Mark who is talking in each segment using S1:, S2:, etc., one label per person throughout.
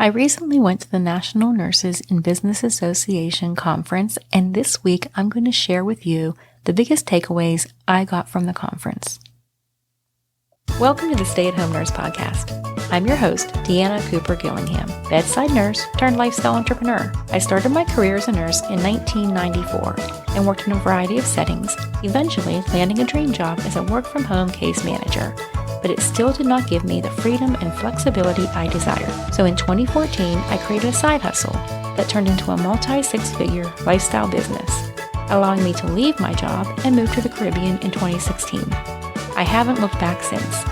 S1: I recently went to the National Nurses in Business Association conference, and this week I'm going to share with you the biggest takeaways I got from the conference. Welcome to the Stay-at-Home Nurse Podcast. I'm your host, Deanna Cooper Gillingham, bedside nurse turned lifestyle entrepreneur. I started my career as a nurse in 1994 and worked in a variety of settings, eventually landing a dream job as a work-from-home case manager. But it still did not give me the freedom and flexibility I desired. So in 2014, I created a side hustle that turned into a multi-six-figure lifestyle business, allowing me to leave my job and move to the Caribbean in 2016. I haven't looked back since.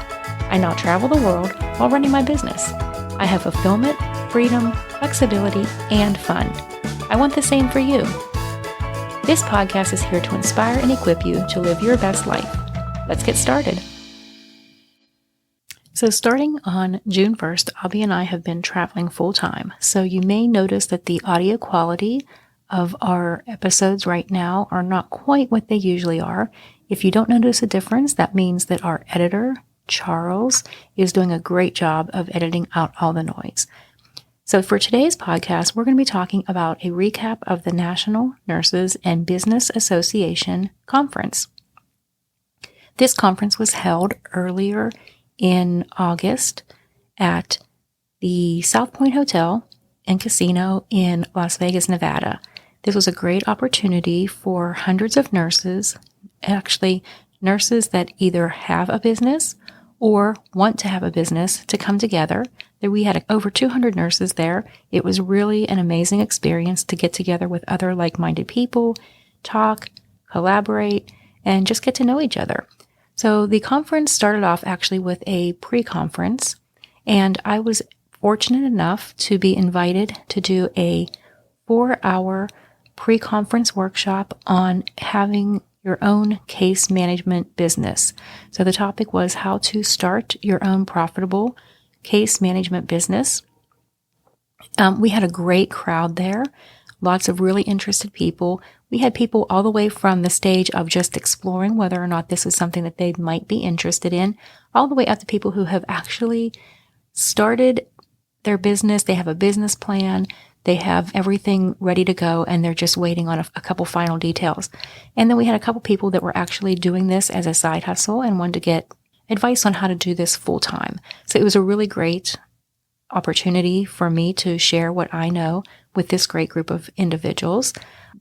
S1: I now travel the world while running my business. I have fulfillment, freedom, flexibility, and fun. I want the same for you. This podcast is here to inspire and equip you to live your best life. Let's get started. So starting on June 1st, Abby and I have been traveling full-time. So you may notice that the audio quality of our episodes right now are not quite what they usually are. If you don't notice a difference, that means that our editor, Charles, is doing a great job of editing out all the noise. So for today's podcast, we're going to be talking about a recap of the National Nurses and Business Association conference. This conference was held earlier in August at the South Point Hotel and Casino in Las Vegas, Nevada. This was a great opportunity for hundreds of nurses, actually nurses that either have a business or want to have a business, to come together. We had over 200 nurses there. It was really an amazing experience to get together with other like-minded people, talk, collaborate, and just get to know each other. So the conference started off actually with a pre-conference, and I was fortunate enough to be invited to do a 4-hour pre-conference workshop on having your own case management business. So the topic was how to start your own profitable case management business. We had a great crowd there, lots of really interested people. We had people all the way from the stage of just exploring whether or not this was something that they might be interested in, all the way up to people who have actually started their business. They have a business plan. They have everything ready to go, and they're just waiting on a couple final details. And then we had a couple people that were actually doing this as a side hustle and wanted to get advice on how to do this full time. So it was a really great opportunity for me to share what I know with this great group of individuals.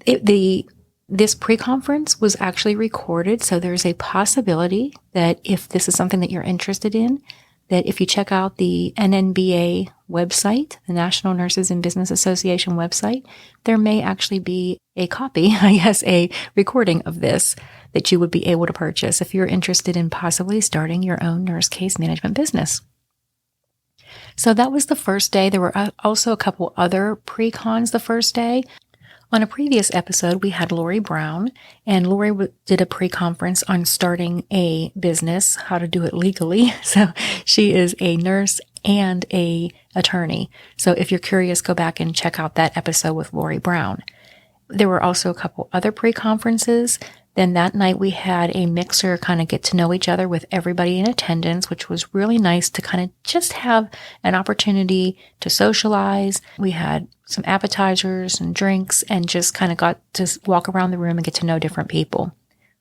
S1: This pre-conference was actually recorded, so there's a possibility that if this is something that you're interested in, that if you check out the NNBA website, the National Nurses in Business Association website, there may actually be a copy, a recording of this that you would be able to purchase if you're interested in possibly starting your own nurse case management business. So that was the first day. There were also a couple other pre-cons the first day. On a previous episode, we had Lori Brown, and Lori did a pre-conference on starting a business, how to do it legally. So she is a nurse and a attorney. So if you're curious, go back and check out that episode with Lori Brown. There were also a couple other pre-conferences. Then that night we had a mixer kind of get to know each other with everybody in attendance, which was really nice to kind of just have an opportunity to socialize. We had some appetizers and drinks and just kind of got to walk around the room and get to know different people.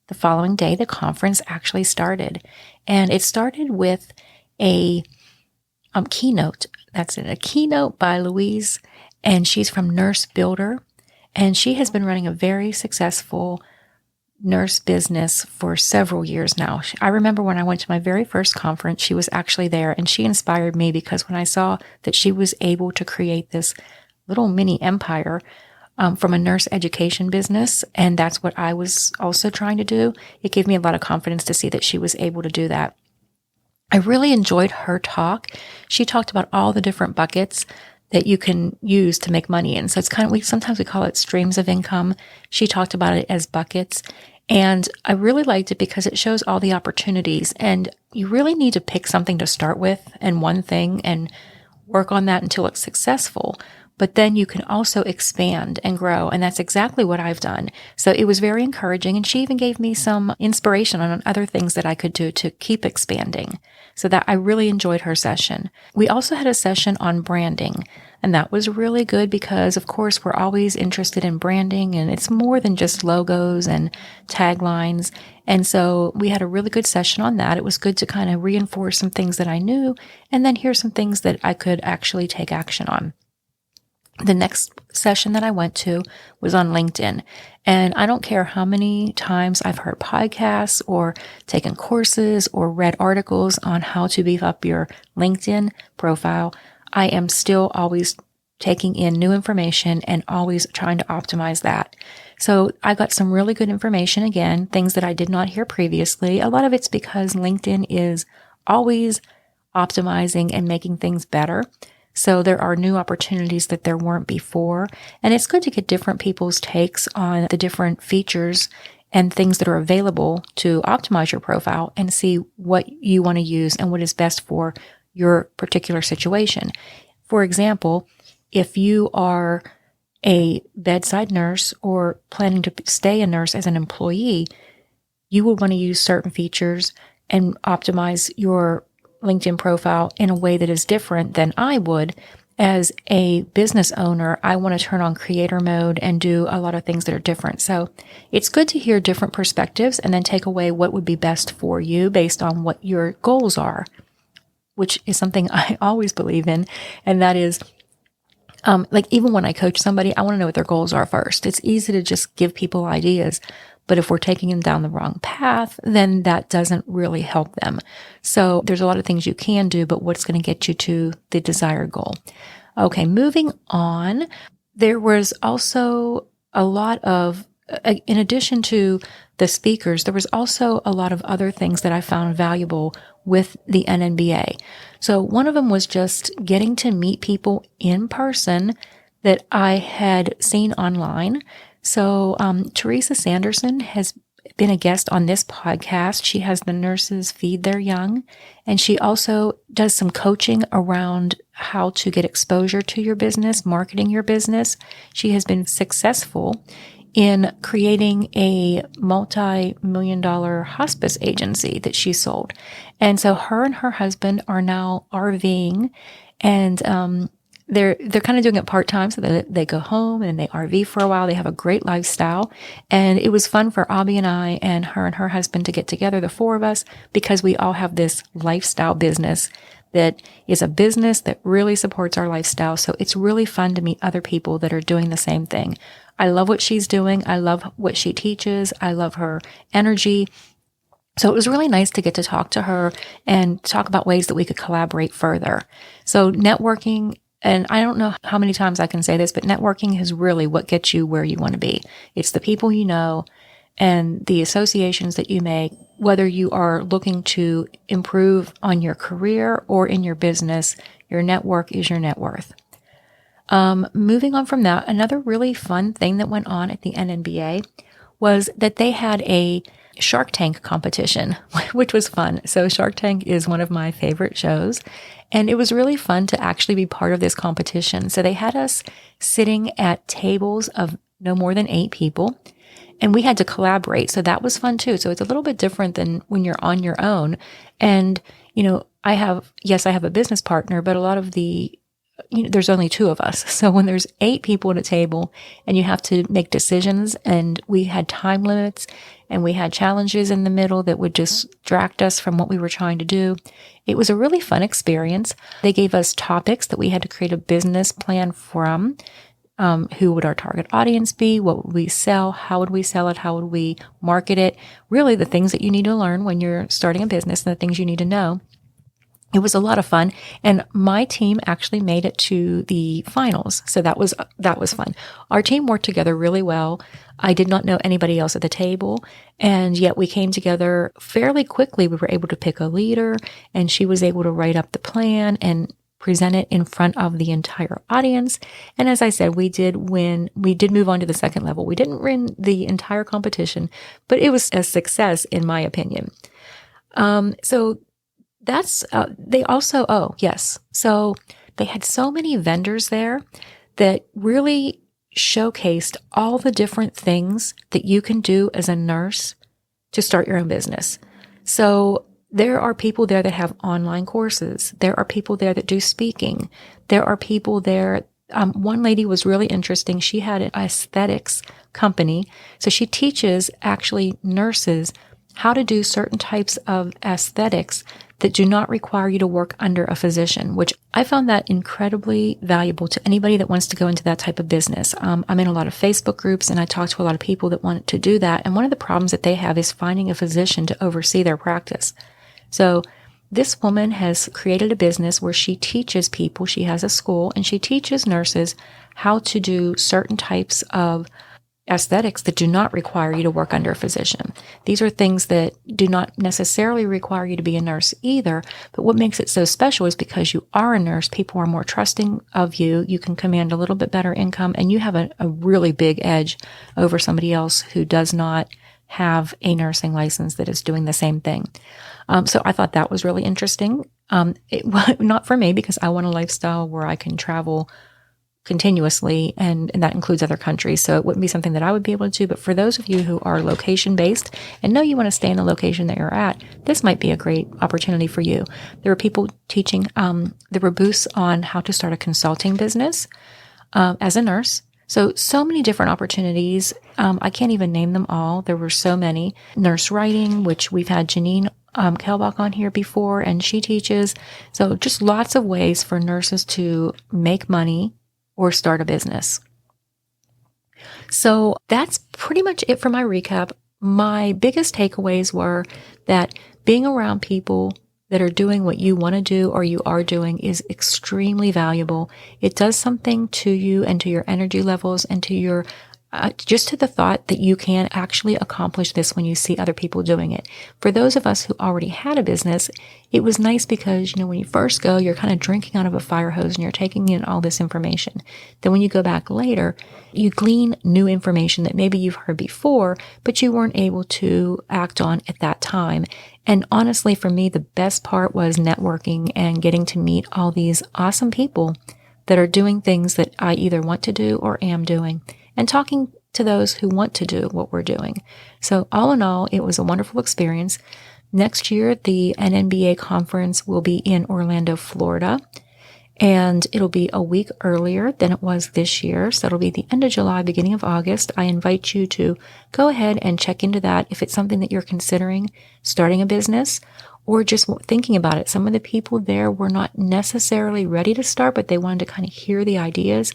S1: The following day, the conference actually started, and it started with a keynote. That's it, a keynote by Louise, and she's from Nurse Builder, and she has been running a very successful nurse business for several years now. I remember when I went to my very first conference, she was actually there, and she inspired me because when I saw that she was able to create this little mini empire from a nurse education business, and that's what I was also trying to do, it gave me a lot of confidence to see that she was able to do that. I really enjoyed her talk. She talked about all the different buckets that you can use to make money in. So it's kind of, sometimes we call it streams of income. She talked about it as buckets. And I really liked it because it shows all the opportunities, and you really need to pick something to start with and one thing and work on that until it's successful. but then you can also expand and grow. And that's exactly what I've done. So it was very encouraging. And she even gave me some inspiration on other things that I could do to keep expanding. So that I really enjoyed her session. We also had a session on branding. And that was really good because, of course, we're always interested in branding, and it's more than just logos and taglines. And so we had a really good session on that. It was good to kind of reinforce some things that I knew and then hear some things that I could actually take action on. The next session that I went to was on LinkedIn. And I don't care how many times I've heard podcasts or taken courses or read articles on how to beef up your LinkedIn profile, I am still always taking in new information and always trying to optimize that. So I got some really good information, again, things that I did not hear previously. A lot of it's because LinkedIn is always optimizing and making things better. So there are new opportunities that there weren't before. And it's good to get different people's takes on the different features and things that are available to optimize your profile and see what you want to use and what is best for your particular situation. For example, if you are a bedside nurse or planning to stay a nurse as an employee, you will want to use certain features and optimize your LinkedIn profile in a way that is different than I would. As a business owner, I want to turn on creator mode and do a lot of things that are different. So it's good to hear different perspectives and then take away what would be best for you based on what your goals are, which is something I always believe in. And that is, like even when I coach somebody, I want to know what their goals are first. It's easy to just give people ideas, but if we're taking them down the wrong path, then that doesn't really help them. So there's a lot of things you can do, but what's going to get you to the desired goal? Okay, moving on. There was also a lot of, in addition to the speakers, there was also a lot of other things that I found valuable with the NNBA. So one of them was just getting to meet people in person that I had seen online. So Teresa Sanderson has been a guest on this podcast. She has the nurses feed their young, and she also does some coaching around how to get exposure to your business, marketing your business. She has been successful in creating a multi-million-dollar hospice agency that she sold. And so her and her husband are now RVing, and they're kind of doing it part-time, so that they go home and they RV for a while. They have a great lifestyle. And it was fun for Abby and her husband to get together, the four of us, because we all have this lifestyle business that is a business that really supports our lifestyle. So it's really fun to meet other people that are doing the same thing. I love what she's doing. I love what she teaches. I love her energy. So it was really nice to get to talk to her and talk about ways that we could collaborate further. So networking, and I don't know how many times I can say this, but networking is really what gets you where you want to be. It's the people you know and the associations that you make, whether you are looking to improve on your career or in your business. Your network is your net worth. Moving on from that, another really fun thing that went on at the NNBA was that they had a Shark Tank competition, which was fun. So Shark Tank is one of my favorite shows, and it was really fun to actually be part of this competition. So they had us sitting at tables of no more than 8 people, and we had to collaborate. So that was fun too. So it's a little bit different than when you're on your own. And, I have a business partner, but a lot of there's only 2 of us. So when there's 8 people at a table and you have to make decisions, and we had time limits and we had challenges in the middle that would just distract us from what we were trying to do. It was a really fun experience. They gave us topics that we had to create a business plan from. Who would our target audience be? What would we sell? How would we sell it? How would we market it? Really the things that you need to learn when you're starting a business and the things you need to know. It was a lot of fun, and my team actually made it to the finals. So that was fun. Our team worked together really well. I did not know anybody else at the table, and yet we came together fairly quickly. We were able to pick a leader, and she was able to write up the plan and present it in front of the entire audience. And as I said, we did win. We did move on to the second level. We didn't win the entire competition, but it was a success in my opinion. So they also, so they had so many vendors there that really showcased all the different things that you can do as a nurse to start your own business. So there are people there that have online courses. There are people there that do speaking. There are people there. One lady was really interesting. She had an aesthetics company. So she teaches actually nurses how to do certain types of aesthetics that do not require you to work under a physician, which I found that incredibly valuable to anybody that wants to go into that type of business. I'm in a lot of Facebook groups and I talk to a lot of people that want to do that. And one of the problems that they have is finding a physician to oversee their practice. So this woman has created a business where she teaches people, she has a school, and she teaches nurses how to do certain types of aesthetics that do not require you to work under a physician. These are things that do not necessarily require you to be a nurse either, but what makes it so special is because you are a nurse, people are more trusting of you, you can command a little bit better income, and you have a really big edge over somebody else who does not have a nursing license that is doing the same thing. So I thought that was really interesting. Not for me, because I want a lifestyle where I can travel continuously, and that includes other countries. So it wouldn't be something that I would be able to do. But for those of you who are location based and know you want to stay in the location that you're at, this might be a great opportunity for you. There were people teaching, there were booths on how to start a consulting business as a nurse. So many different opportunities. I can't even name them all. There were so many. Nurse writing, which we've had Janine Kelbach on here before, and she teaches. So just lots of ways for nurses to make money or start a business. So that's pretty much it for my recap. My biggest takeaways were that being around people that are doing what you want to do or you are doing is extremely valuable. It does something to you and to your energy levels and to your just to the thought that you can actually accomplish this when you see other people doing it. For those of us who already had a business, it was nice because, when you first go, you're kind of drinking out of a fire hose and you're taking in all this information. Then when you go back later, you glean new information that maybe you've heard before, but you weren't able to act on at that time. And honestly, for me, the best part was networking and getting to meet all these awesome people that are doing things that I either want to do or am doing, and talking to those who want to do what we're doing. So all in all, it was a wonderful experience. Next year, the NNBA conference will be in Orlando, Florida, and it'll be a week earlier than it was this year. So it'll be the end of July, beginning of August. I invite you to go ahead and check into that if it's something that you're considering starting a business or just thinking about it. Some of the people there were not necessarily ready to start, but they wanted to kind of hear the ideas.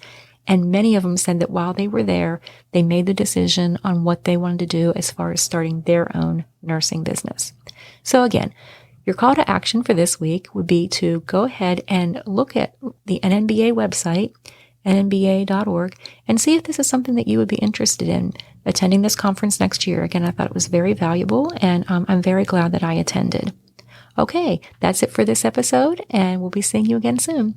S1: And many of them said that while they were there, they made the decision on what they wanted to do as far as starting their own nursing business. So again, your call to action for this week would be to go ahead and look at the NNBA website, nnba.org, and see if this is something that you would be interested in attending this conference next year. Again, I thought it was very valuable, and I'm very glad that I attended. Okay, that's it for this episode, and we'll be seeing you again soon.